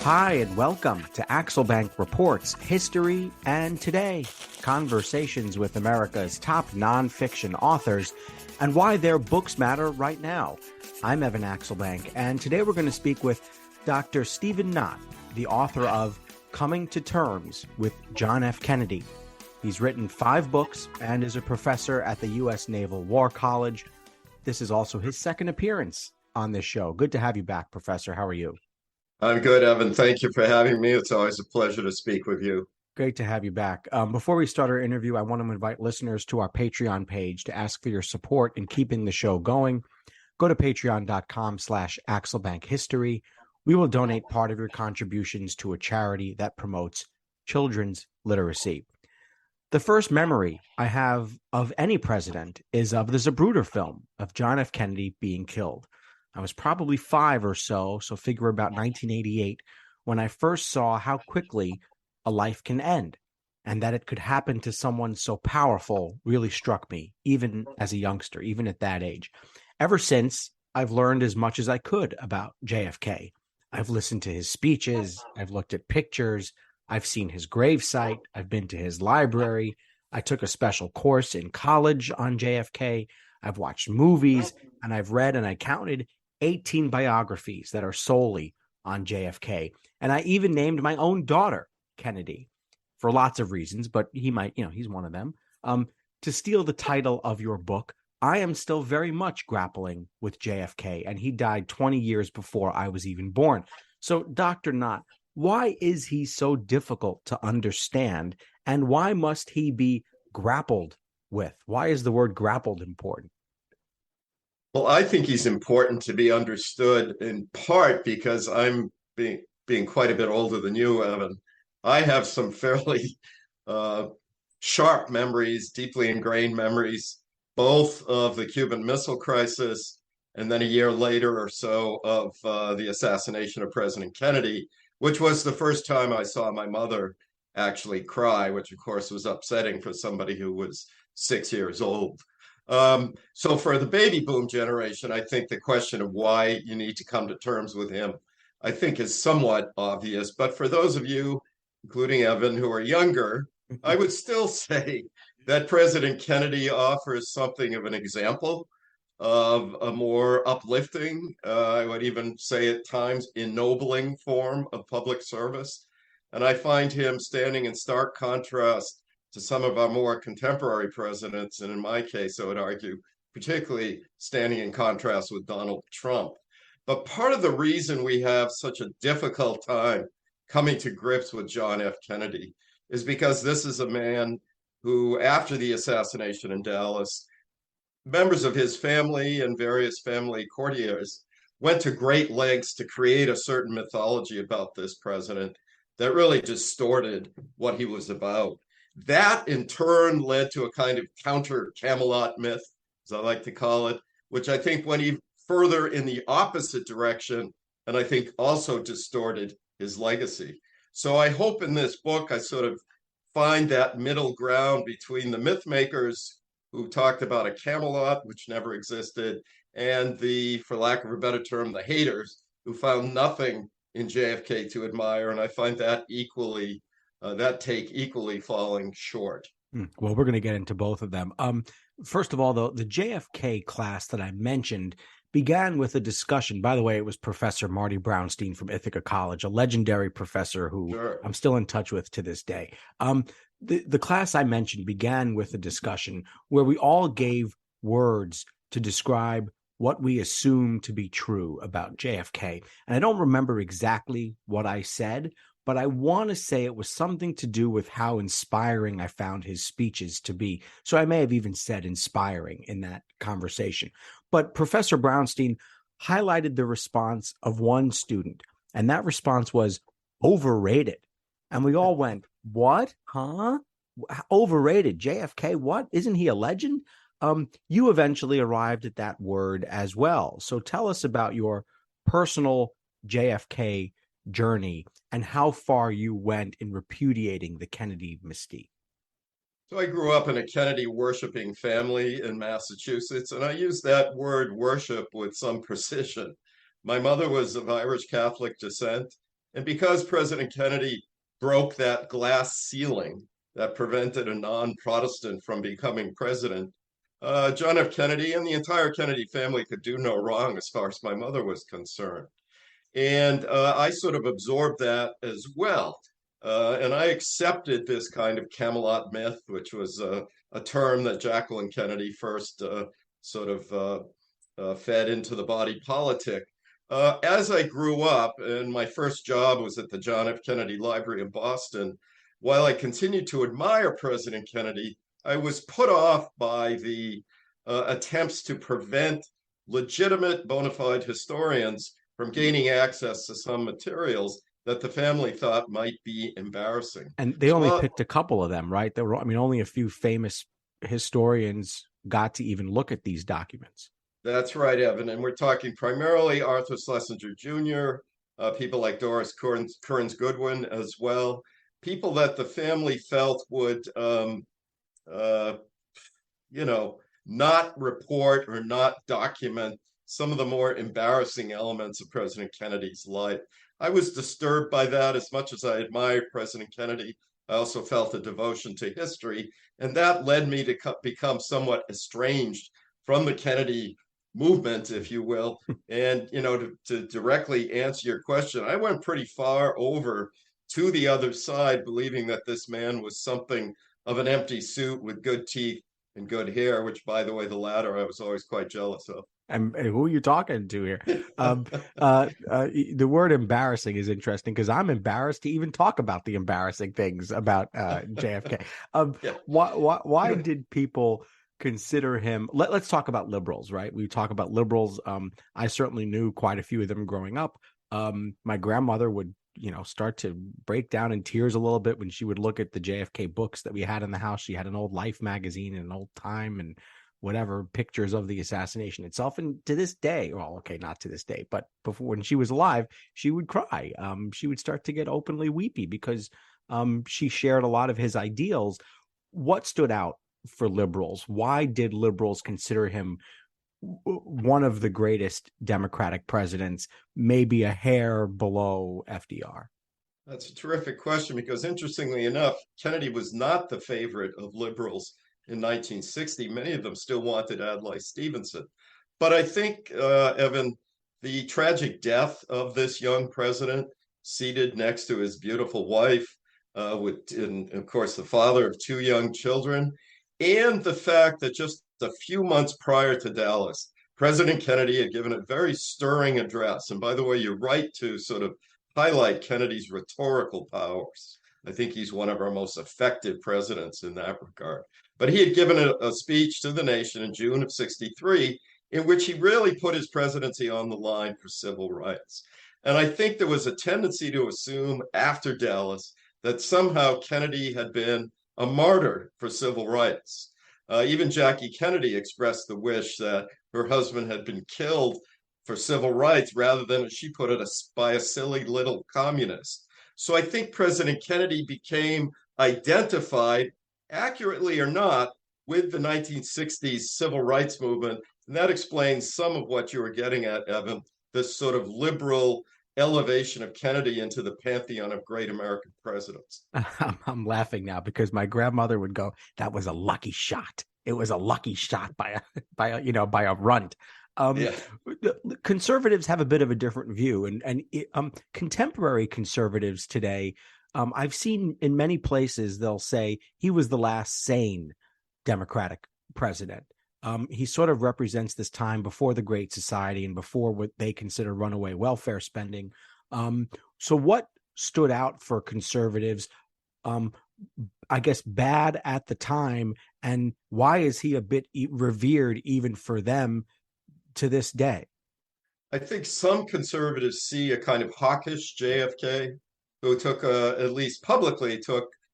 Hi, and welcome to Axelbank Reports History and Today, conversations with America's top nonfiction authors and why their books matter right now. I'm Evan Axelbank, and today we're going to speak with Dr. Stephen Knott, the author of Coming to Terms with John F. Kennedy. He's written 5 books and is a professor at the U.S. Naval War College. This is also his second appearance on this show. Good to have you back, Professor. How are you? I'm good, Evan. Thank you for having me. It's always a pleasure to speak with you. Great to have you back. Before we start our interview, I want to invite listeners to our Patreon page to ask for your support in keeping the show going. Go to patreon.com/AxelbankHistory. We will donate part of your contributions to a charity that promotes children's literacy. The first memory I have of any president is of the Zapruder film of John F. Kennedy being killed. I was probably 5 or so figure about 1988, when I first saw how quickly a life can end, and that it could happen to someone so powerful really struck me, even as a youngster, even at that age. Ever since, I've learned as much as I could about JFK. I've listened to his speeches, I've looked at pictures, I've seen his gravesite, I've been to his library, I took a special course in college on JFK, I've watched movies, and I've read and I counted 18 biographies that are solely on JFK. And I even named my own daughter Kennedy for lots of reasons, but he might, he's one of them. To steal the title of your book, I am still very much grappling with JFK, and he died 20 years before I was even born. So, Dr. Knott, why is he so difficult to understand, and why must he be grappled with? Why is the word grappled important? Well, I think he's important to be understood in part because I'm being quite a bit older than you, Evan. I have some fairly uh, sharp memories, deeply ingrained memories, both of the Cuban Missile Crisis and then a year later or so of the assassination of President Kennedy, which was the first time I saw my mother actually cry, which of course was upsetting for somebody who was 6 years old. So for the baby boom generation, I think the question of why you need to come to terms with him, I think is somewhat obvious. But for those of you, including Evan, who are younger, I would still say that President Kennedy offers something of an example of a more uplifting, I would even say at times ennobling form of public service. And I find him standing in stark contrast to some of our more contemporary presidents, and in my case, I would argue, particularly standing in contrast with Donald Trump. But part of the reason we have such a difficult time coming to grips with John F. Kennedy is because this is a man who, after the assassination in Dallas, members of his family and various family courtiers went to great lengths to create a certain mythology about this president that really distorted what he was about. That in turn led to a kind of counter Camelot myth, as I like to call it, which I think went even further in the opposite direction, and I think also distorted his legacy. So I hope in this book I sort of find that middle ground between the myth makers who talked about a Camelot, which never existed, and the, for lack of a better term, the haters who found nothing in JFK to admire. And I find that that take equally falling short. Well, we're going to get into both of them. First of all, though, the JFK class that I mentioned began with a discussion. By the way, it was Professor Marty Brownstein from Ithaca College, a legendary professor who Sure. I'm still in touch with to this day. The class I mentioned began with a discussion where we all gave words to describe what we assume to be true about JFK. And I don't remember exactly what I said, but I want to say it was something to do with how inspiring I found his speeches to be. So I may have even said inspiring in that conversation. But Professor Brownstein highlighted the response of one student, and that response was overrated. And we all went, what? Huh? Overrated? JFK? What? Isn't he a legend? You eventually arrived at that word as well. So tell us about your personal JFK journey and how far you went in repudiating the Kennedy mystique. So I grew up in a Kennedy worshiping family in Massachusetts, and I use that word worship with some precision. My mother was of Irish Catholic descent, And because President Kennedy broke that glass ceiling that prevented a non-Protestant from becoming president, John F. Kennedy and the entire Kennedy family could do no wrong as far as my mother was concerned. And I sort of absorbed that as well. And I accepted this kind of Camelot myth, which was a term that Jacqueline Kennedy first sort of fed into the body politic. As I grew up, and my first job was at the John F. Kennedy Library in Boston, while I continued to admire President Kennedy, I was put off by the attempts to prevent legitimate bona fide historians from gaining access to some materials that the family thought might be embarrassing. And they So only picked a couple of them, right? There were, I mean, only a few famous historians got to even look at these documents. that's right, Evan. And we're talking primarily Arthur Schlesinger Jr., people like Doris Kearns Goodwin as well, people that the family felt would, uh, you know, not report or not document some of the more embarrassing elements of President Kennedy's life. I was disturbed by that. As much as I admired President Kennedy, I also felt a devotion to history. And that led me to become somewhat estranged from the Kennedy movement, if you will. And, to directly answer your question, I went pretty far over to the other side, believing that this man was something of an empty suit with good teeth and good hair, which, by the way, the latter I was always quite jealous of. And who are you talking to here? The word embarrassing is interesting because I'm embarrassed to even talk about the embarrassing things about JFK. Yeah. Why did people consider him? Let's talk about liberals, right? We talk about liberals. I certainly knew quite a few of them growing up. My grandmother would, start to break down in tears a little bit when she would look at the JFK books that we had in the house. She had an old Life magazine and an old Time and whatever pictures of the assassination itself. And to this day, well, okay, not to this day, but before, when she was alive, she would cry. She would start to get openly weepy because she shared a lot of his ideals. What stood out for liberals? Why did liberals consider him one of the greatest Democratic presidents, maybe a hair below FDR? That's a terrific question because, interestingly enough, Kennedy was not the favorite of liberals in 1960. Many of them still wanted Adlai Stevenson. But I think, Evan, the tragic death of this young president, seated next to his beautiful wife, and of course, the father of two young children, and the fact that just a few months prior to Dallas, President Kennedy had given a very stirring address. And by the way, you're right to sort of highlight Kennedy's rhetorical powers. I think he's one of our most effective presidents in that regard. But he had given a speech to the nation in June of 63 in which he really put his presidency on the line for civil rights. And I think there was a tendency to assume after Dallas that somehow Kennedy had been a martyr for civil rights. Even Jackie Kennedy expressed the wish that her husband had been killed for civil rights rather than, as she put it, by a silly little communist. So I think President Kennedy became identified, accurately or not, with the 1960s civil rights movement. And that explains some of what you were getting at, Evan, this sort of liberal elevation of Kennedy into the pantheon of great American presidents. I'm laughing now because my grandmother would go, "That was a lucky shot. It was a lucky shot by a runt." Yeah. Conservatives have a bit of a different view, and contemporary conservatives today, I've seen in many places they'll say he was the last sane Democratic president. He sort of represents this time before the Great Society and before what they consider runaway welfare spending. So what stood out for conservatives, I guess, bad at the time, and why is he a bit revered even for them to this day? I think some conservatives see a kind of hawkish JFK who took, at least publicly,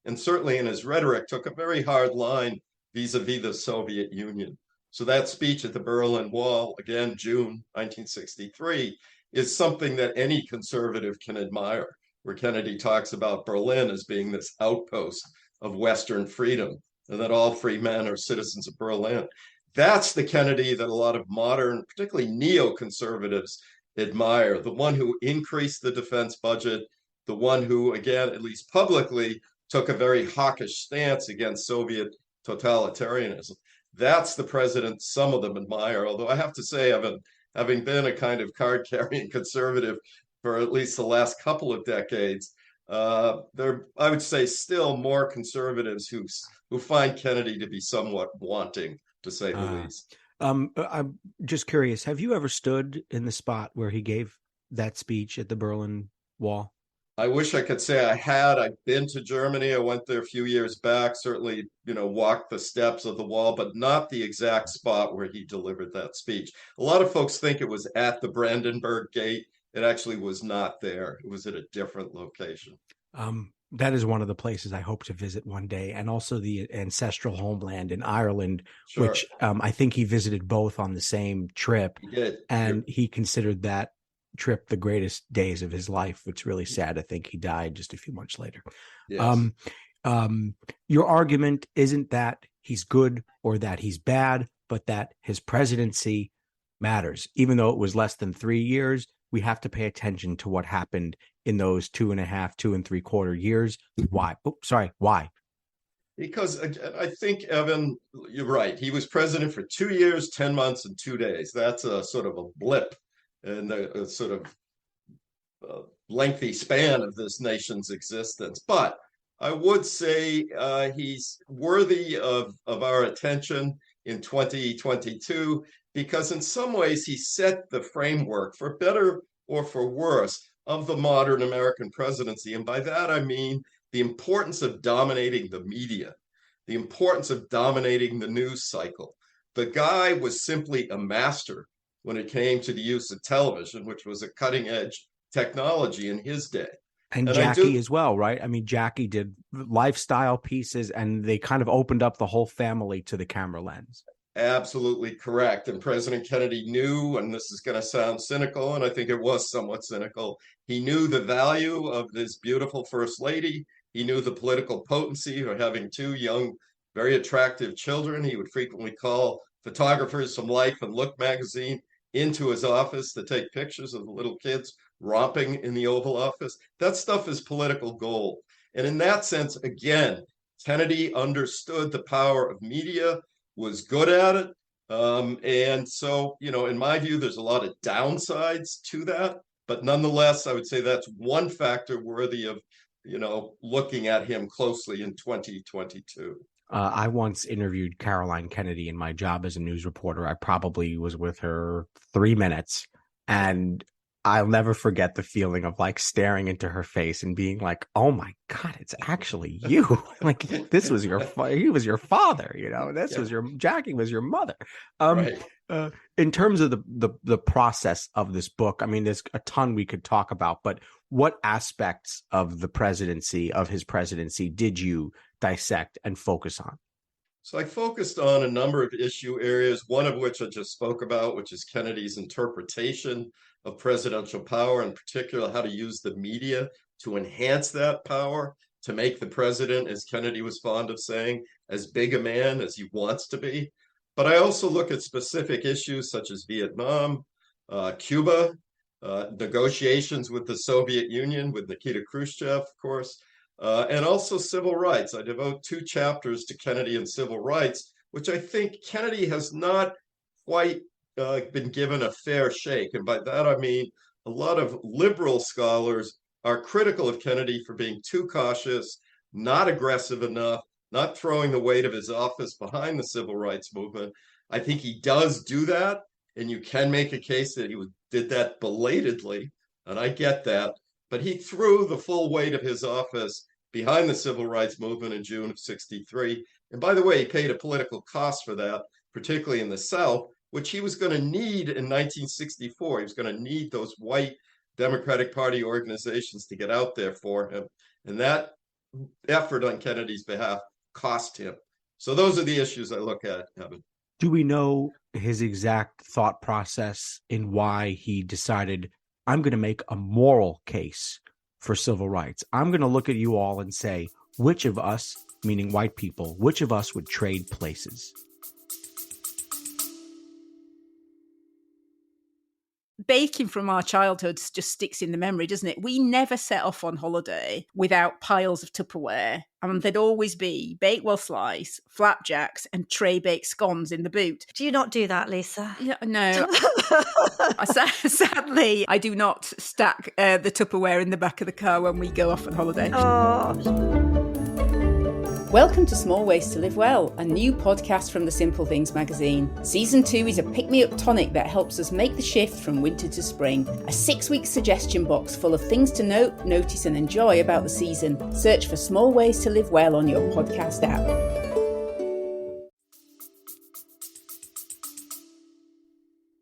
and certainly in his rhetoric, took a very hard line vis-a-vis the Soviet Union. So that speech at the Berlin Wall, again, June 1963, is something that any conservative can admire, where Kennedy talks about Berlin as being this outpost of Western freedom, and that all free men are citizens of Berlin. That's the Kennedy that a lot of modern, particularly neoconservatives, admire, the one who increased the defense budget the one who, again, at least publicly, took a very hawkish stance against Soviet totalitarianism. That's the president some of them admire. Although I have to say, having been a kind of card-carrying conservative for at least the last couple of decades, there, I would say, still more conservatives who find Kennedy to be somewhat wanting, to say the least. I'm just curious. Have you ever stood in the spot where he gave that speech at the Berlin Wall? I wish I could say I had. I've been to Germany. I went there a few years back, certainly, walked the steps of the wall, but not the exact spot where he delivered that speech. A lot of folks think it was at the Brandenburg Gate. It actually was not there. It was at a different location. That is one of the places I hope to visit one day, and also the ancestral homeland in Ireland, Sure. which I think he visited both on the same trip. He did. And he considered that trip the greatest days of his life. It's really sad. I think he died just a few months later. Yes. Your argument isn't that he's good or that he's bad, but that his presidency matters. Even though it was less than 3 years, we have to pay attention to what happened in those 2.5, 2 3/4 years. Why? Oh, sorry. Why? Because I think, Evan, you're right. He was president for 2 years, 10 months, and 2 days. That's a sort of a blip in the sort of lengthy span of this nation's existence. But I would say he's worthy of our attention in 2022 because in some ways he set the framework, for better or for worse, of the modern American presidency. And by that, I mean the importance of dominating the media, the importance of dominating the news cycle. The guy was simply a master when it came to the use of television, which was a cutting edge technology in his day. And Jackie as well, right? I mean, Jackie did lifestyle pieces and they kind of opened up the whole family to the camera lens. Absolutely correct. And President Kennedy knew, and this is going to sound cynical, and I think it was somewhat cynical, he knew the value of this beautiful first lady. He knew the political potency of having 2 young, very attractive children. He would frequently call photographers from Life and Look magazine into his office to take pictures of the little kids romping in the Oval Office. That stuff is political gold. And in that sense, again, Kennedy understood the power of media, was good at it. And so, in my view, there's a lot of downsides to that. But nonetheless, I would say that's one factor worthy of, looking at him closely in 2022. I once interviewed Caroline Kennedy in my job as a news reporter. I probably was with her 3 minutes, and I'll never forget the feeling of like staring into her face and being like, "Oh my God, it's actually you!" Like this was he was your father, This was Jackie was your mother. Right. In terms of the process of this book, I mean, there's a ton we could talk about, but what aspects of his presidency did you dissect and focus on? So I focused on a number of issue areas, one of which I just spoke about, which is Kennedy's interpretation of presidential power, in particular, how to use the media to enhance that power, to make the president, as Kennedy was fond of saying, as big a man as he wants to be. But I also look at specific issues such as Vietnam, Cuba, negotiations with the Soviet Union, with Nikita Khrushchev, of course, and also civil rights. I devote 2 chapters to Kennedy and civil rights, which I think Kennedy has not quite been given a fair shake. And by that, I mean a lot of liberal scholars are critical of Kennedy for being too cautious, not aggressive enough, not throwing the weight of his office behind the civil rights movement. I think he does do that, and you can make a case that he did that belatedly, and I get that, but he threw the full weight of his office behind the civil rights movement in June of '63. And by the way, he paid a political cost for that, particularly in the South, which he was going to need in 1964. He was going to need those white Democratic Party organizations to get out there for him. And that effort on Kennedy's behalf cost him. So those are the issues I look at, Evan. Do we know his exact thought process in why he decided, I'm going to make a moral case for civil rights? I'm going to look at you all and say, which of us, meaning white people, which of us would trade places? baking from our childhoods just sticks in the memory, doesn't it? We never set off on holiday without piles of Tupperware. And there'd always be Bakewell slice, flapjacks, and tray baked scones in the boot. Do you not do that, Lisa? Yeah, no. Sadly, I do not stack the Tupperware in the back of the car when we go off on holiday. Oh. Welcome to Small Ways to Live Well, a new podcast from the Simple Things magazine. Season 2 is a pick-me-up tonic that helps us make the shift from winter to spring. A 6-week suggestion box full of things to note, notice and enjoy about the season. Search for Small Ways to Live Well on your podcast app.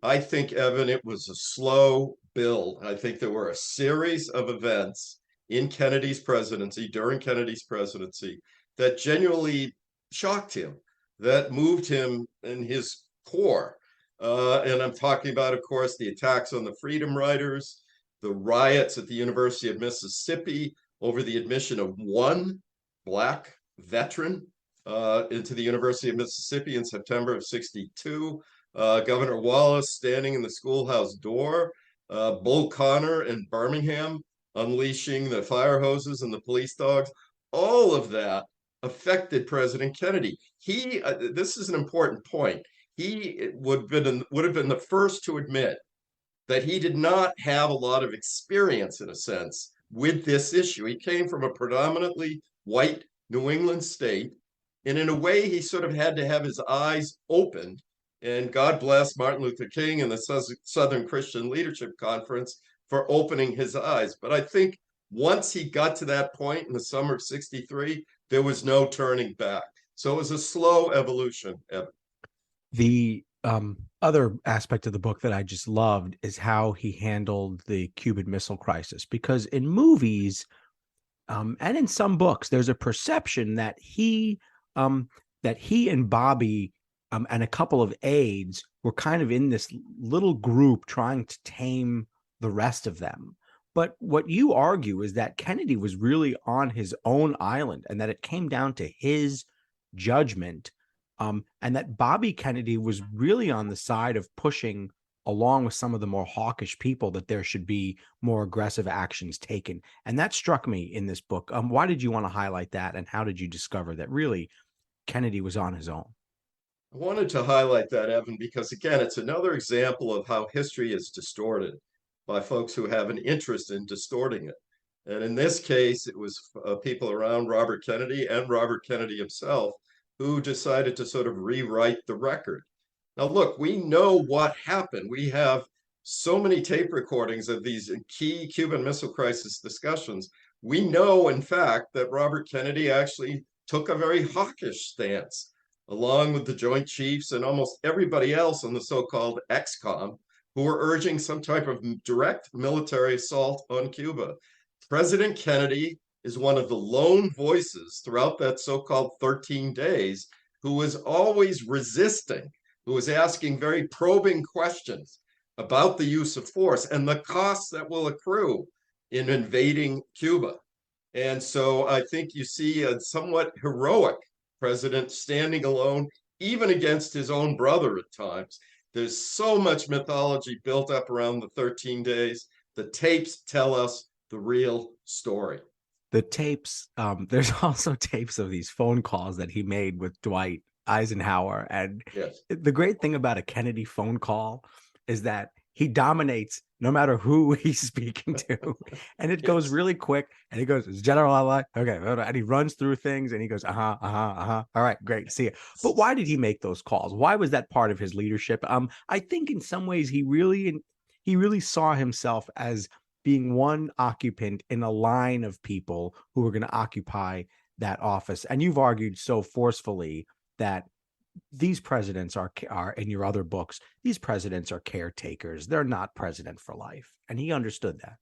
I think, Evan, it was a slow build. I think there were a series of events in Kennedy's presidency, during Kennedy's presidency, that genuinely shocked him, that moved him in his core. And I'm talking about, of course, the attacks on the Freedom Riders, the riots at the University of Mississippi over the admission of one Black veteran into the University of Mississippi in September of '62, Governor Wallace standing in the schoolhouse door, Bull Connor in Birmingham unleashing the fire hoses and the police dogs. All of that affected President Kennedy. This is an important point. He would have been the first to admit that he did not have a lot of experience, in a sense, with this issue. He came from a predominantly white New England state, and in a way, he sort of had to have his eyes opened. And God bless Martin Luther King and the Southern Christian Leadership Conference for opening his eyes. But I think once he got to that point in the summer of '63, there was no turning back. So it was a slow evolution, Evan. The other aspect of the book that I just loved is how he handled the Cuban Missile Crisis, because in movies and in some books, there's a perception that he and Bobby and a couple of aides were kind of in this little group trying to tame the rest of them. But what you argue is that Kennedy was really on his own island, and that it came down to his judgment, and that Bobby Kennedy was really on the side of pushing, along with some of the more hawkish people, that there should be more aggressive actions taken. And that struck me in this book. Why did you want to highlight that, and how did you discover that really Kennedy was on his own? I wanted to highlight that, Evan, because again, it's another example of how history is distorted by folks who have an interest in distorting it. And in this case, it was people around Robert Kennedy and Robert Kennedy himself who decided to sort of rewrite the record. Now, look, we know what happened. We have so many tape recordings of these key Cuban Missile Crisis discussions. We know, in fact, that Robert Kennedy actually took a very hawkish stance, along with the Joint Chiefs and almost everybody else on the so-called XCOM, who were urging some type of direct military assault on Cuba. President Kennedy is one of the lone voices throughout that so-called 13 days who was always resisting, who was asking very probing questions about the use of force and the costs that will accrue in invading Cuba. And so I think you see a somewhat heroic president standing alone, even against his own brother at times. There's so much mythology built up around the 13 days. The tapes tell us the real story. The tapes, there's also tapes of these phone calls that he made with Dwight Eisenhower. And yes, the great thing about a Kennedy phone call is that he dominates no matter who he's speaking to. And it goes really quick. And he goes, "It's General Ally." Okay. And he runs through things and he goes, All right, great. See you. But why did he make those calls? Why was that part of his leadership? I think in some ways he really saw himself as being one occupant in a line of people who were going to occupy that office. And you've argued so forcefully that these presidents are in your other books, these presidents are caretakers. They're not president for life. And he understood that.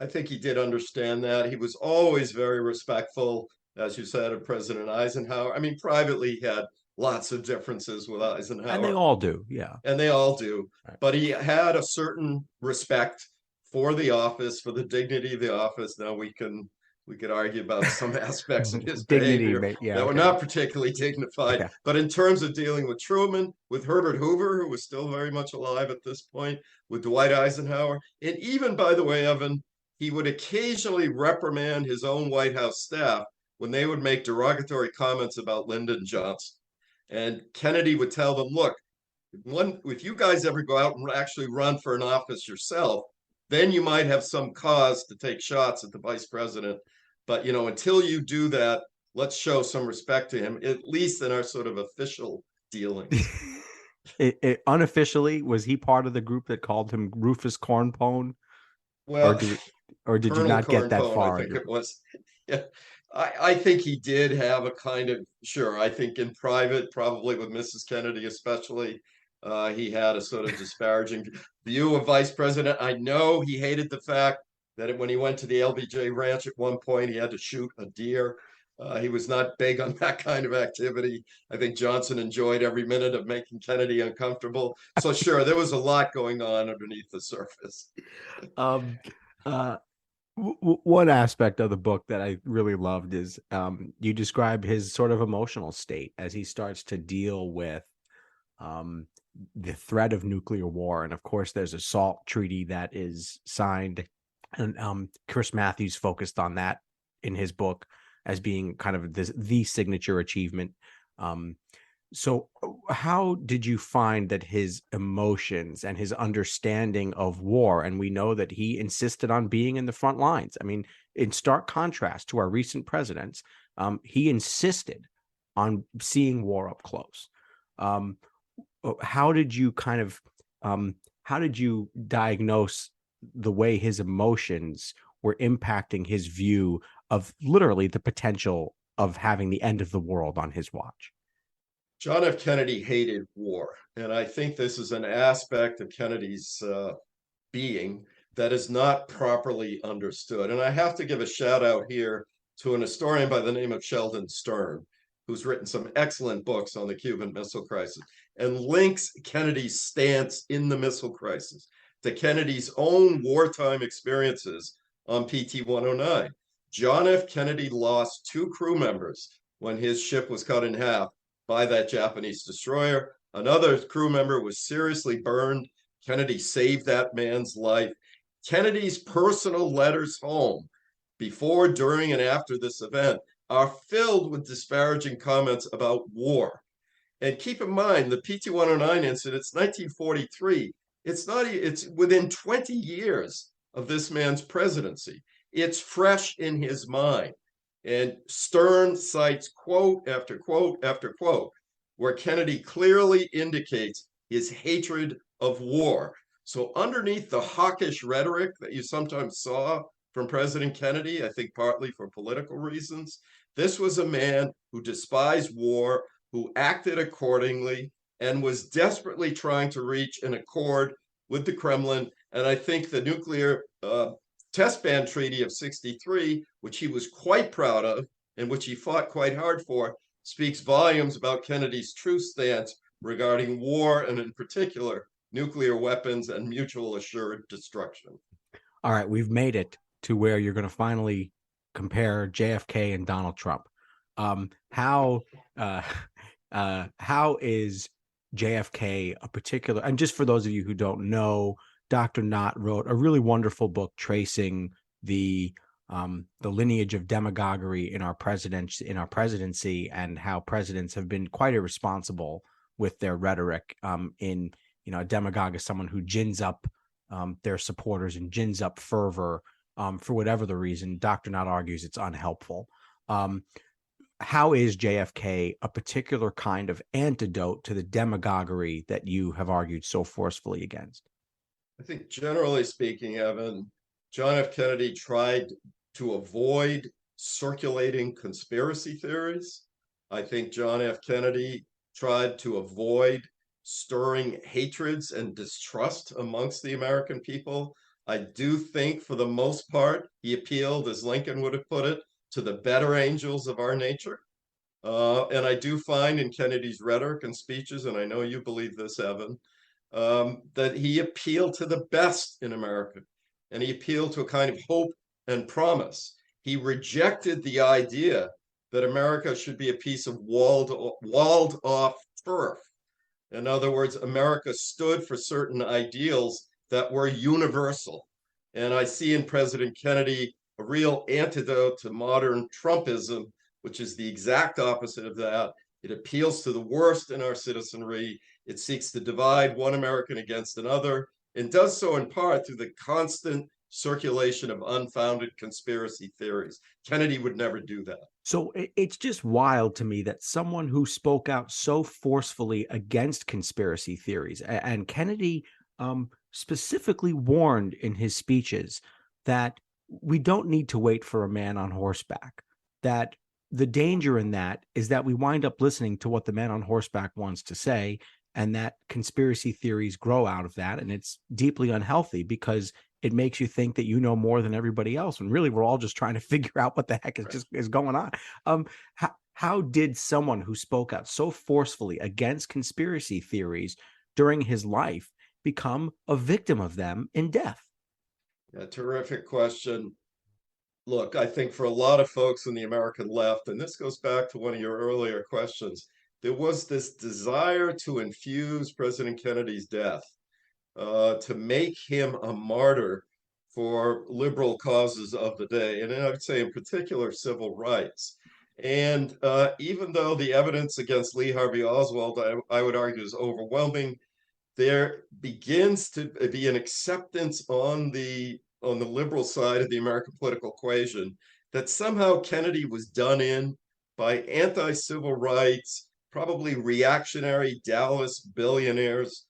I think he did understand that. He was always very respectful, as you said, of President Eisenhower. I mean, privately, he had lots of differences with Eisenhower. And they all do, yeah. And they all do. Right. But he had a certain respect for the office, for the dignity of the office. Now we can we could argue about some aspects of his Dignity, behavior yeah, that were okay. not particularly dignified. Yeah. But in terms of dealing with Truman, with Herbert Hoover, who was still very much alive at this point, with Dwight Eisenhower, and even, by the way, Evan, he would occasionally reprimand his own White House staff when they would make derogatory comments about Lyndon Johnson. And Kennedy would tell them, look, if you guys ever go out and actually run for an office yourself, then you might have some cause to take shots at the vice president. But, until you do that, let's show some respect to him, at least in our sort of official dealings. Unofficially, was he part of the group that called him Rufus Cornpone? Well, or did you not get that far? I think it was. Yeah, I think he did have a kind of, sure, I think in private, probably with Mrs. Kennedy especially, he had a sort of disparaging view of vice president. I know he hated the fact that when he went to the LBJ ranch at one point, he had to shoot a deer. He was not big on that kind of activity. I think Johnson enjoyed every minute of making Kennedy uncomfortable. So sure, there was a lot going on underneath the surface. One aspect of the book that I really loved is you describe his sort of emotional state as he starts to deal with the threat of nuclear war. And of course, there's a SALT treaty that is signed. And Chris Matthews focused on that in his book as being kind of the signature achievement. So how did you find that his emotions and his understanding of war, and we know that he insisted on being in the front lines. I mean, in stark contrast to our recent presidents, he insisted on seeing war up close. How did you how did you diagnose the way his emotions were impacting his view of literally the potential of having the end of the world on his watch? John F. Kennedy hated war, and I think this is an aspect of Kennedy's being that is not properly understood. And I have to give a shout out here to an historian by the name of Sheldon Stern, who's written some excellent books on the Cuban Missile Crisis and links Kennedy's stance in the missile crisis to Kennedy's own wartime experiences on PT-109. John F. Kennedy lost 2 crew members when his ship was cut in half by that Japanese destroyer. Another crew member was seriously burned. Kennedy saved that man's life. Kennedy's personal letters home before, during, and after this event are filled with disparaging comments about war. And keep in mind, the PT-109 incident, it's 1943. It's within 20 years of this man's presidency. It's fresh in his mind. And Stern cites quote after quote after quote, where Kennedy clearly indicates his hatred of war. So underneath the hawkish rhetoric that you sometimes saw from President Kennedy, I think partly for political reasons, this was a man who despised war, who acted accordingly, and was desperately trying to reach an accord with the Kremlin. And I think the nuclear test ban treaty of 63, which he was quite proud of and which he fought quite hard for, speaks volumes about Kennedy's true stance regarding war, and in particular, nuclear weapons and mutual assured destruction. All right, we've made it to where you're going to finally compare JFK and Donald Trump. How is JFK a particular, and just for those of you who don't know, Dr. Knott wrote a really wonderful book tracing the lineage of demagoguery in our presidency, and how presidents have been quite irresponsible with their rhetoric. A demagogue is someone who gins up their supporters and gins up fervor for whatever the reason. Dr. Knott argues it's unhelpful. How is JFK a particular kind of antidote to the demagoguery that you have argued so forcefully against? I think generally speaking, Evan, John F. Kennedy tried to avoid circulating conspiracy theories. I think John F. Kennedy tried to avoid stirring hatreds and distrust amongst the American people. I do think for the most part, he appealed, as Lincoln would have put it, to the better angels of our nature. And I do find in Kennedy's rhetoric and speeches, and I know you believe this, Evan, that he appealed to the best in America, and he appealed to a kind of hope and promise. He rejected the idea that America should be a piece of walled off turf. In other words, America stood for certain ideals that were universal. And I see in President Kennedy a real antidote to modern Trumpism, which is the exact opposite of that. It appeals to the worst in our citizenry. It seeks to divide one American against another, and does so in part through the constant circulation of unfounded conspiracy theories. Kennedy would never do that. So it's just wild to me that someone who spoke out so forcefully against conspiracy theories, and Kennedy specifically warned in his speeches that we don't need to wait for a man on horseback, that the danger in that is that we wind up listening to what the man on horseback wants to say, and that conspiracy theories grow out of that. And it's deeply unhealthy because it makes you think that you know more than everybody else. And really, we're all just trying to figure out what the heck is going on. How did someone who spoke out so forcefully against conspiracy theories during his life become a victim of them in death? Yeah, terrific question. Look, I think for a lot of folks in the American left, and this goes back to one of your earlier questions, there was this desire to infuse President Kennedy's death, to make him a martyr for liberal causes of the day, and I would say in particular civil rights. And even though the evidence against Lee Harvey Oswald, I would argue, is overwhelming, there begins to be an acceptance on the liberal side of the American political equation that somehow Kennedy was done in by anti-civil rights, probably reactionary Dallas billionaires,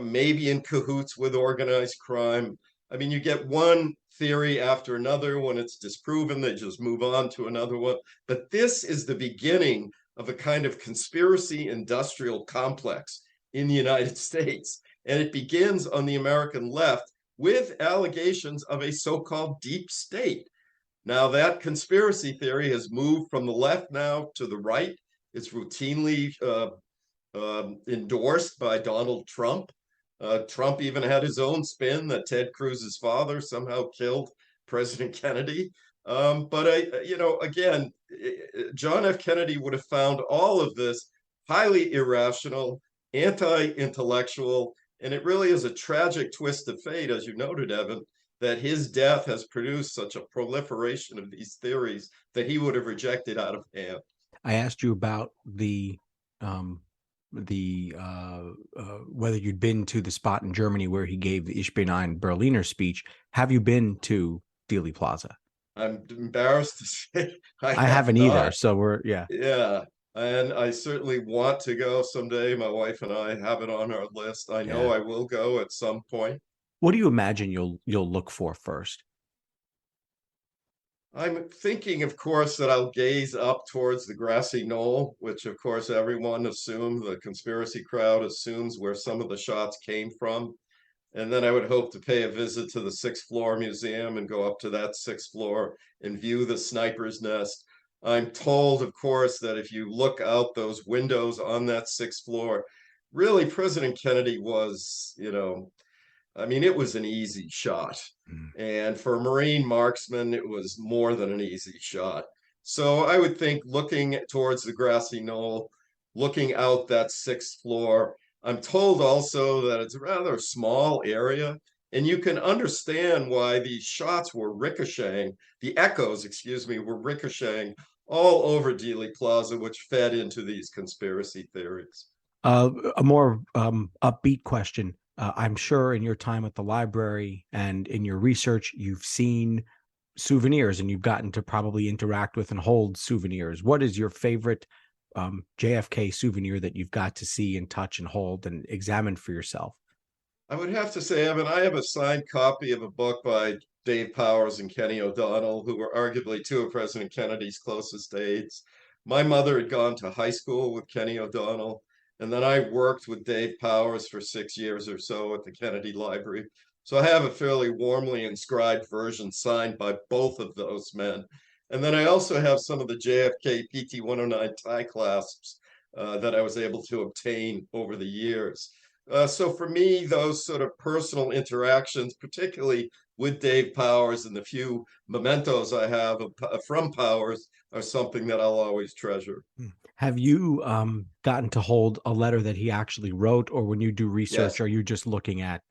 maybe in cahoots with organized crime. I mean, you get one theory after another. When it's disproven, they just move on to another one. But this is the beginning of a kind of conspiracy industrial complex in the United States. And it begins on the American left with allegations of a so-called deep state. Now, that conspiracy theory has moved from the left now to the right. It's routinely endorsed by Donald Trump. Trump even had his own spin that Ted Cruz's father somehow killed President Kennedy. But again, John F. Kennedy would have found all of this highly irrational, anti-intellectual, and it really is a tragic twist of fate, as you noted, Evan, that his death has produced such a proliferation of these theories that he would have rejected out of hand. I asked you about whether you'd been to the spot in Germany where he gave the Ich bin ein Berliner speech. Have you been to Dealey Plaza? I'm embarrassed to say I haven't either. So yeah. And I certainly want to go someday. My wife and I have it on our list. I know I will go at some point. What do you imagine you'll look for first? I'm thinking, of course, that I'll gaze up towards the grassy knoll, which, of course, everyone assumes, the conspiracy crowd assumes, where some of the shots came from. And then I would hope to pay a visit to the 6th floor museum and go up to that 6th floor and view the sniper's nest. I'm told, of course, that if you look out those windows on that 6th floor, really President Kennedy was, it was an easy shot. And for a Marine marksman, it was more than an easy shot. So I would think looking towards the grassy knoll, looking out that 6th floor, I'm told also that it's a rather small area, and you can understand why these shots were ricocheting, the echoes, were ricocheting all over Dealey Plaza, which fed into these conspiracy theories. A more upbeat question. I'm sure in your time at the library and in your research, you've seen souvenirs and you've gotten to probably interact with and hold souvenirs. What is your favorite JFK souvenir that you've got to see and touch and hold and examine for yourself? I would have to say, Evan, I have a signed copy of a book by Dave Powers and Kenny O'Donnell, who were arguably two of President Kennedy's closest aides. My mother had gone to high school with Kenny O'Donnell, and then I worked with Dave Powers for 6 years or so at the Kennedy Library. So I have a fairly warmly inscribed version signed by both of those men. And then I also have some of the JFK PT-109 tie clasps that I was able to obtain over the years. So for me, those sort of personal interactions, particularly with Dave Powers, and the few mementos I have from Powers are something that I'll always treasure. Have you gotten to hold a letter that he actually wrote, or when you do research, Yes. are you just looking at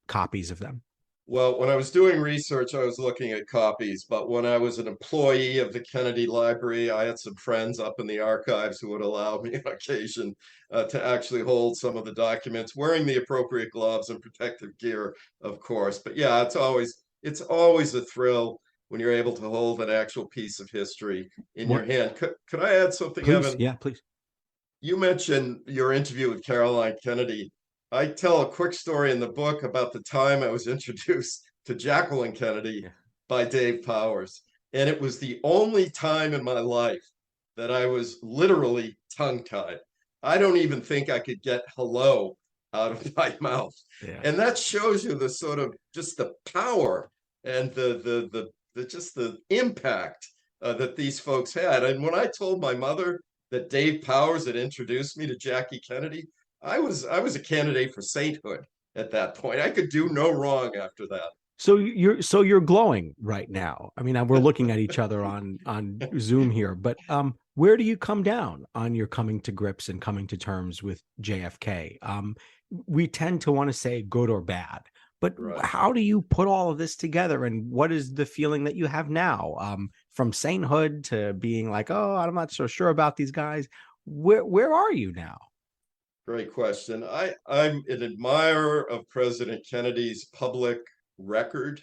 copies of them? Well, when I was doing research, I was looking at copies, but when I was an employee of the Kennedy Library, I had some friends up in the archives who would allow me on occasion to actually hold some of the documents, wearing the appropriate gloves and protective gear, of course. But yeah, it's always a thrill when you're able to hold an actual piece of history in your What? hand. Could I add something, Please, Evan? yeah, please. You mentioned your interview with Caroline Kennedy. I tell a quick story in the book about the time I was introduced to Jacqueline Kennedy Yeah. by Dave Powers. And it was the only time in my life that I was literally tongue-tied. I don't even think I could get hello out of my mouth. Yeah. And that shows you the sort of just the power and the just the impact that these folks had. And when I told my mother that Dave Powers had introduced me to Jackie Kennedy, I was a candidate for sainthood at that point. I could do no wrong after that. So you're glowing right now. I mean, we're looking at each other on Zoom here, but where do you come down on your coming to grips and coming to terms with JFK? We tend to want to say good or bad, but Right. how do you put all of this together, and what is the feeling that you have now, from sainthood to being like, oh, I'm not so sure about these guys? Where are you now? Great question. I'm an admirer of President Kennedy's public record.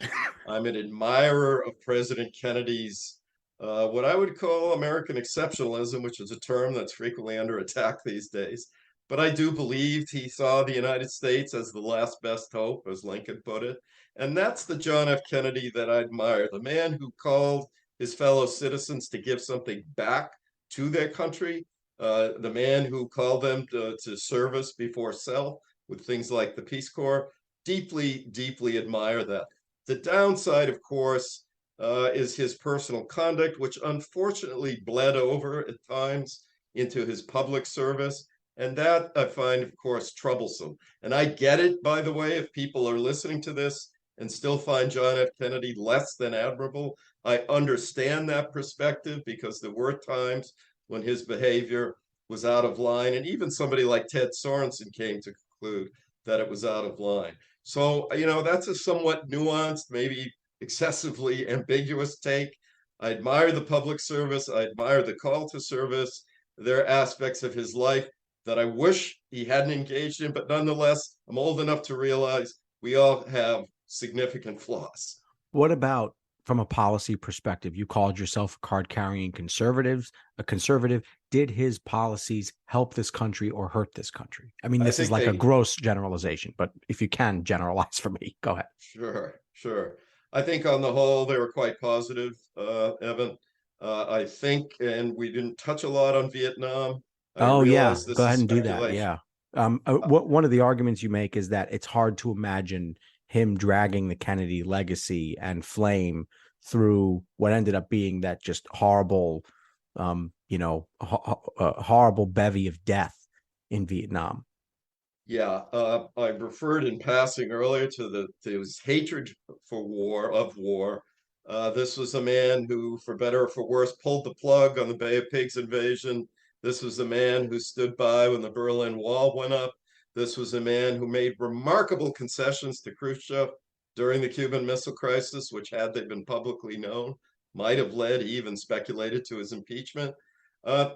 I'm an admirer of President Kennedy's what I would call American exceptionalism, which is a term that's frequently under attack these days. But I do believe he saw the United States as the last best hope, as Lincoln put it. And that's the John F. Kennedy that I admire, the man who called his fellow citizens to give something back to their country, the man who called them to service before self with things like the Peace Corps. Deeply, deeply admire that. The downside, of course, is his personal conduct, which unfortunately bled over at times into his public service. And that I find, of course, troublesome. And I get it, by the way, if people are listening to this and still find John F. Kennedy less than admirable. I understand that perspective because there were times when his behavior was out of line. And even somebody like Ted Sorensen came to conclude that it was out of line. So, that's a somewhat nuanced, maybe excessively ambiguous take. I admire the public service. I admire the call to service. There are aspects of his life that I wish he hadn't engaged in, but nonetheless, I'm old enough to realize we all have significant flaws. What about from a policy perspective? You called yourself a card-carrying a conservative. Did his policies help this country or hurt this country? I mean, this is like a gross generalization, but if you can generalize for me, go ahead. Sure. I think on the whole, they were quite positive, Evan. I think, and we didn't touch a lot on Vietnam. Oh, yeah. Go ahead and do that. Yeah. One of the arguments you make is that it's hard to imagine him dragging the Kennedy legacy and flame through what ended up being that just horrible, horrible bevy of death in Vietnam. Yeah, I referred in passing earlier to his hatred for war. This was a man who, for better or for worse, pulled the plug on the Bay of Pigs invasion. This was a man who stood by when the Berlin Wall went up. This was a man who made remarkable concessions to Khrushchev during the Cuban Missile Crisis, which, had they been publicly known, might have led, he even speculated, to his impeachment.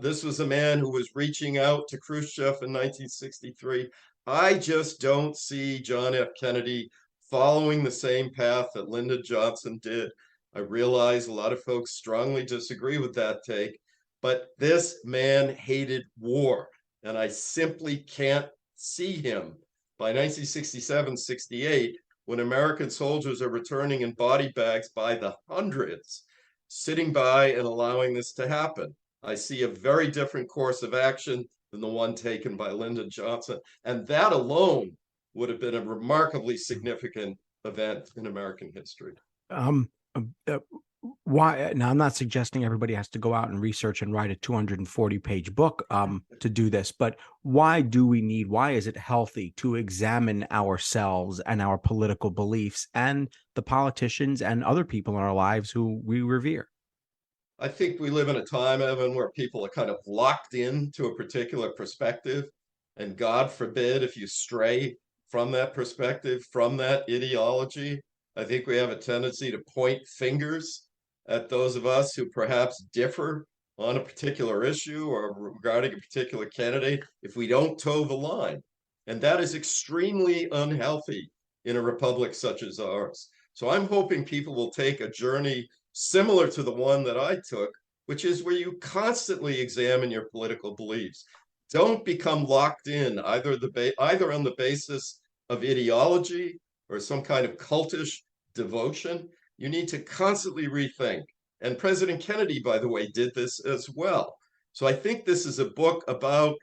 This was a man who was reaching out to Khrushchev in 1963. I just don't see John F. Kennedy following the same path that Lyndon Johnson did. I realize a lot of folks strongly disagree with that take, but this man hated war, and I simply can't see him by 1967-68, when American soldiers are returning in body bags by the hundreds, sitting by and allowing this to happen. I see a very different course of action than the one taken by Lyndon Johnson, and that alone would have been a remarkably significant event in American history. Why? Now, I'm not suggesting everybody has to go out and research and write a 240-page book to do this, but why is it healthy to examine ourselves and our political beliefs and the politicians and other people in our lives who we revere? I think we live in a time, Evan, where people are kind of locked into a particular perspective. And God forbid if you stray from that perspective, from that ideology. I think we have a tendency to point fingers at those of us who perhaps differ on a particular issue or regarding a particular candidate if we don't toe the line. And that is extremely unhealthy in a republic such as ours. So I'm hoping people will take a journey similar to the one that I took, which is where you constantly examine your political beliefs. Don't become locked in either on the basis of ideology or some kind of cultish devotion. You need to constantly rethink. And President Kennedy, by the way, did this as well. So I think this is a book about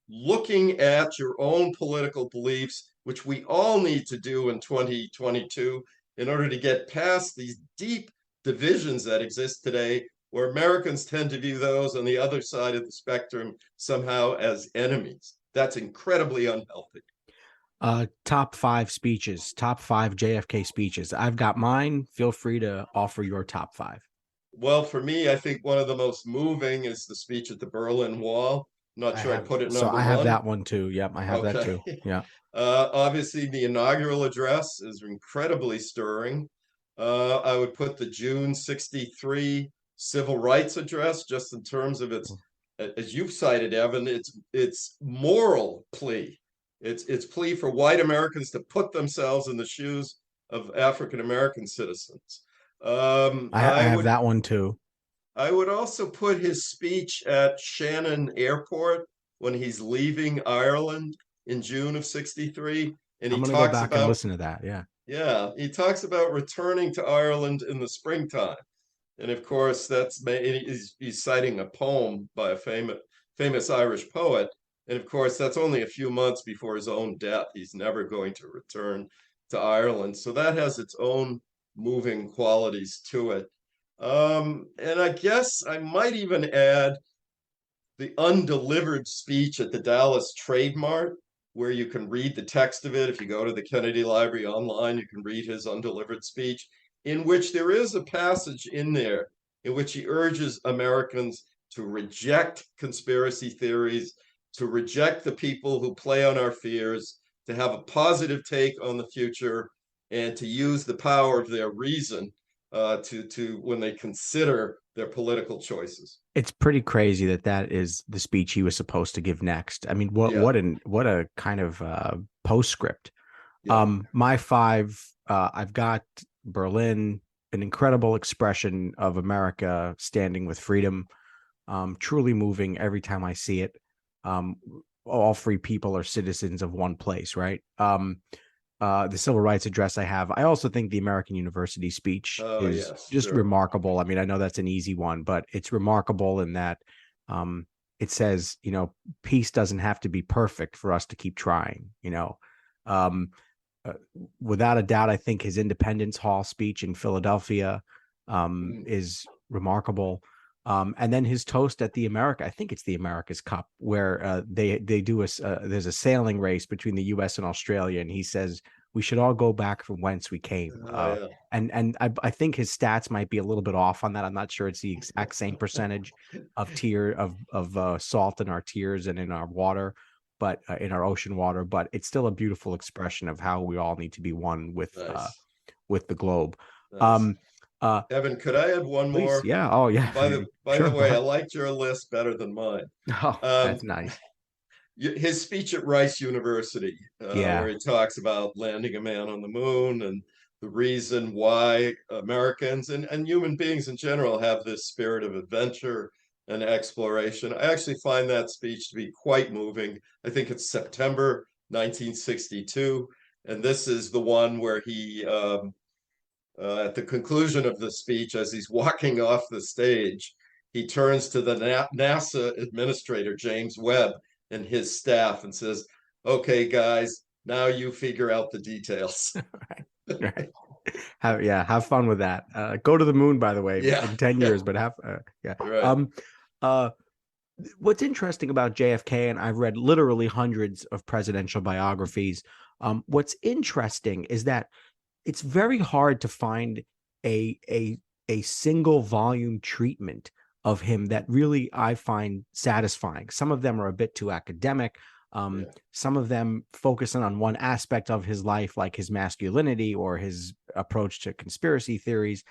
looking at your own political beliefs, which we all need to do in 2022 in order to get past these deep divisions that exist today, where Americans tend to view those on the other side of the spectrum somehow as enemies. That's incredibly unhealthy. Top 5 speeches, top 5 JFK speeches. I've got mine. Feel free to offer your top 5. Well, for me, I think one of the most moving is the speech at the Berlin Wall. I'm not sure I put it number I have one. that one too. Yep, I have that too. Yeah. Obviously, the inaugural address is incredibly stirring. I would put the June 63 civil rights address, just in terms of its, as you've cited, Evan, its moral plea. It's plea for white Americans to put themselves in the shoes of African American citizens. I have that one too. I would also put his speech at Shannon Airport when he's leaving Ireland in June of 63. And I'm going to go back and listen to that. Yeah. Yeah, he talks about returning to Ireland in the springtime. And of course, he's citing a poem by a famous Irish poet. And of course, that's only a few months before his own death. He's never going to return to Ireland. So that has its own moving qualities to it. And I guess I might even add the undelivered speech at the Dallas Trade Mart, where you can read the text of it. If you go to the Kennedy Library online, you can read his undelivered speech, in which there is a passage in there in which he urges Americans to reject conspiracy theories, to reject the people who play on our fears, to have a positive take on the future, and to use the power of their reason to when they consider their political choices. It's pretty crazy that is the speech he was supposed to give next. I mean, what a kind of postscript. Yeah. My 5, I've got Berlin, an incredible expression of America standing with freedom, truly moving every time I see it. All free people are citizens of one place, right? The civil rights address I have. I also think the American University speech is just remarkable. I mean, I know that's an easy one, but it's remarkable in that it says, peace doesn't have to be perfect for us to keep trying, without a doubt. I think his Independence Hall speech in Philadelphia is remarkable. And then his toast at I think it's the America's Cup, where they do there's a sailing race between the U.S. and Australia, and he says we should all go back from whence we came. And I think his stats might be a little bit off on that. I'm not sure it's the exact same percentage of salt in our tears and in our water, but in our ocean water. But it's still a beautiful expression of how we all need to be one with the globe. Nice. Evan, could I add one more? Yeah. Oh, yeah. By the way, I liked your list better than mine. Oh, that's nice. His speech at Rice University, where he talks about landing a man on the moon and the reason why Americans and human beings in general have this spirit of adventure and exploration. I actually find that speech to be quite moving. I think it's September 1962, and this is the one where he at the conclusion of the speech, as he's walking off the stage, he turns to the NASA administrator, James Webb, and his staff and says, "Okay, guys, now you figure out the details." Right. Have fun with that. Go to the moon, by the way, Yeah, in 10 yeah, years, but yeah. right. Uh, what's interesting about JFK, and I've read literally hundreds of presidential biographies. What's interesting is that it's very hard to find a a a single volume treatment of him that really I find satisfying. Some of them are a bit too academic. Yeah. Some of them focusing on one aspect of his life, like his masculinity or his approach to conspiracy theories.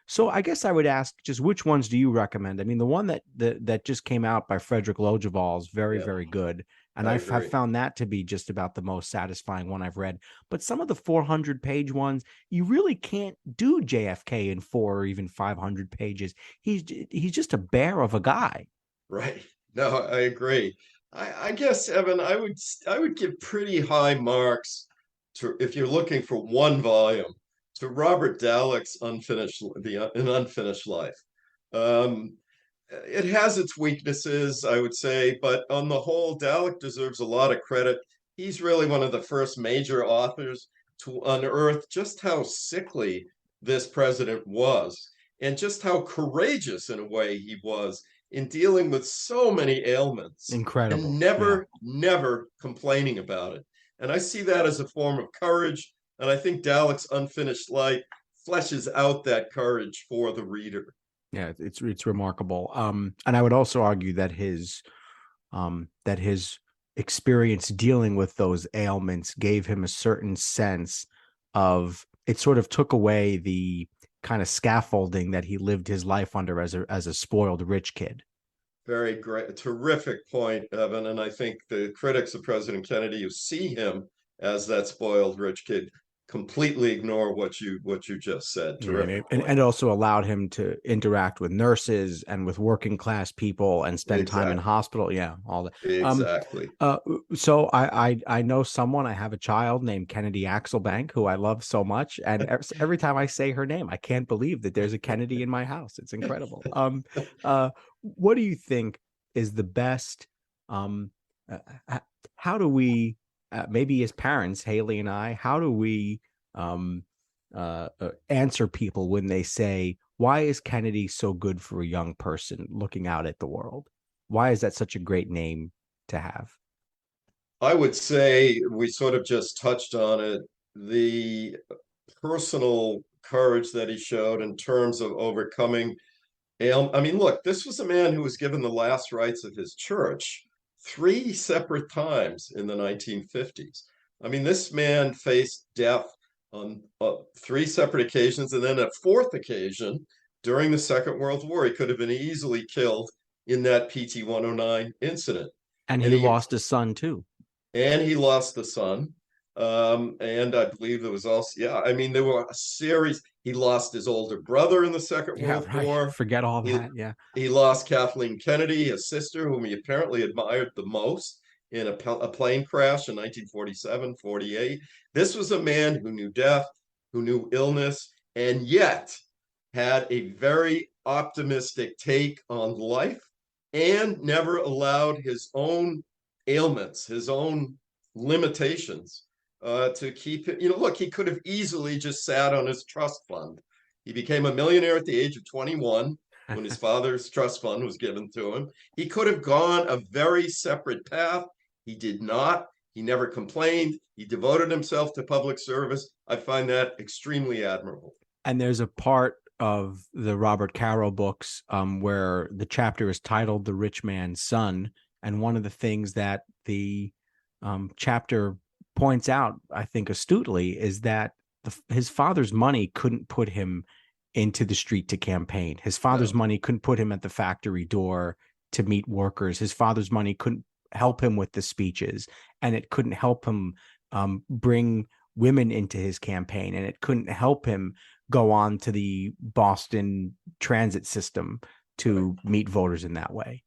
So I guess I would ask, just which ones do you recommend? I mean, the one that just came out by Frederick Lojeval is very, Yeah, very good. And I I've agree. found that to be just about the most satisfying one I've read. But some of the 400-page ones, you really can't do JFK in 4 or even 500 pages. He's just a bear of a guy. Right. No, I agree. I guess, Evan, I would give pretty high marks to, if you're looking for one volume, to Robert Dalek's An Unfinished Life. Um, it has its weaknesses, I would say, but on the whole, Dalek deserves a lot of credit. He's really one of the first major authors to unearth just how sickly this president was and just how courageous, in a way, he was in dealing with so many ailments and Incredible. Yeah. never complaining about it. And I see that as a form of courage. And I think Dalek's Unfinished Life fleshes out that courage for the reader. Yeah, it's remarkable. And I would also argue that his experience dealing with those ailments gave him a certain sense of, it sort of took away the kind of scaffolding that he lived his life under as a spoiled rich kid. Very great, terrific point, Evan. And I think the critics of President Kennedy who see him as that spoiled rich kid completely ignore what you just said. Yeah, and Terrific and point. also allowed him to interact with nurses and with working class people and spend time in Exactly. hospital. Yeah, all that. Um, Exactly. uh, so I know someone. I have a child named Kennedy Axelbank who I love so much, and every time I say her name, I can't believe that there's a Kennedy in my house. It's incredible. What do you think is the best? Um, uh, h- how do we, maybe as parents, Haley and I, how do we um answer people when they say, why is Kennedy so good for a young person looking out at the world? Why is that such a great name to have? I would say we sort of just touched on it. The personal courage that he showed in terms of overcoming I mean, look, this was a man who was given the last rites of his church 3 separate times in the 1950s. I mean, this man faced death on 3 separate occasions, and then a fourth occasion during the Second World War. He could have been easily killed in that PT 109 incident. And And he he lost his son too. and he lost the son. And I believe there was also, yeah, I mean, there were a series. He lost his older brother in the Second Yeah, World right. War. Forget all He that. Yeah. he lost Kathleen Kennedy, his sister, whom he apparently admired the most, in a plane crash in 1947, 48. This was a man who knew death, who knew illness, and yet had a very optimistic take on life and never allowed his own ailments, his own limitations to keep it. Look, he could have easily just sat on his trust fund. He became a millionaire at the age of 21 when his father's trust fund was given to him. He could have gone a very separate path. He did not. He never complained. He devoted himself to public service. I find that extremely admirable. And there's a part of the Robert Caro books where the chapter is titled "The Rich Man's Son," and one of the things that the chapter points out, I think astutely, is that his father's money couldn't put him into the street to campaign. His father's No. money couldn't put him at the factory door to meet workers. His father's money couldn't help him with the speeches, and it couldn't help him bring women into his campaign, and it couldn't help him go on to the Boston transit system to meet voters in that way.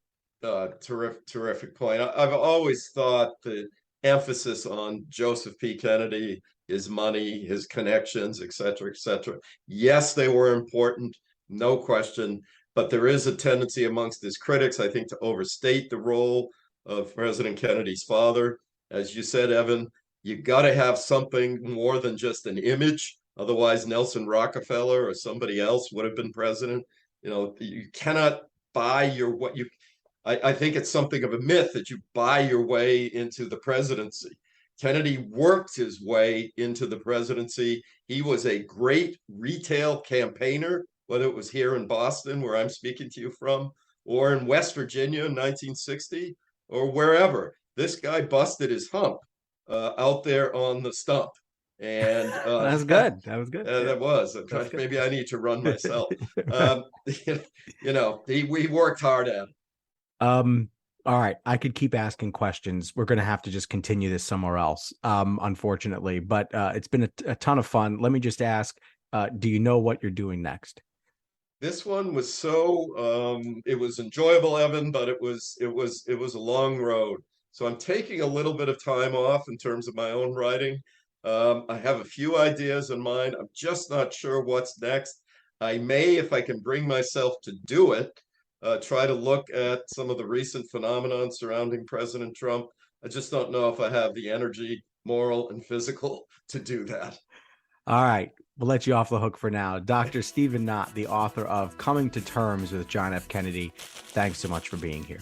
Terrific point. I've always thought the emphasis on Joseph P. Kennedy, his money, his connections, et cetera, et cetera. Yes, they were important, no question, but there is a tendency amongst his critics, I think, to overstate the role of President Kennedy's father. As you said, Evan, you got to have something more than just an image Otherwise, Nelson Rockefeller or somebody else would have been president. You cannot buy I think it's something of a myth that you buy your way into the presidency. Kennedy worked his way into the presidency. He was a great retail campaigner, whether it was here in Boston, where I'm speaking to you from, or in West Virginia in 1960, or wherever. This guy busted his hump out there on the stump. And That's good. That was good. That was. Maybe I need to run myself. We worked hard at it. All right. I could keep asking questions. We're going to have to just continue this somewhere else, unfortunately. But it's been a ton of fun. Let me just ask, do you know what you're doing next? This one was it was enjoyable, Evan, but it was a long road. So I'm taking a little bit of time off in terms of my own writing. I have a few ideas in mind. I'm just not sure what's next. I may, if I can bring myself to do it, try to look at some of the recent phenomenon surrounding President Trump. I just don't know if I have the energy, moral and physical, to do that. All right. We'll let you off the hook for now. Dr. Stephen Knott, the author of Coming to Terms with John F. Kennedy. Thanks so much for being here.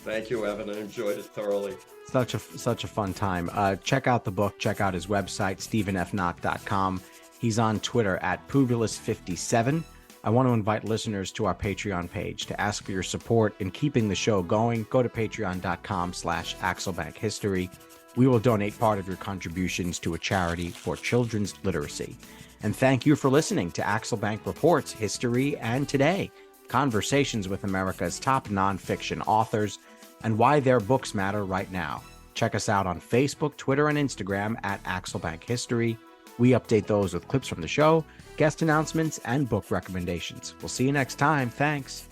Thank you, Evan. I enjoyed it thoroughly. Such a fun time. Check out the book. Check out his website, stephenfknott.com. He's on Twitter at Publius57. I want to invite listeners to our Patreon page to ask for your support in keeping the show going. Go to patreon.com/AxelBankHistory. We will donate part of your contributions to a charity for children's literacy. And thank you for listening to Axel Bank Reports History and Today, conversations with America's top nonfiction authors and why their books matter right now. Check us out on Facebook, Twitter, and Instagram at Axel Bank History. We update those with clips from the show, guest announcements, and book recommendations. We'll see you next time. Thanks.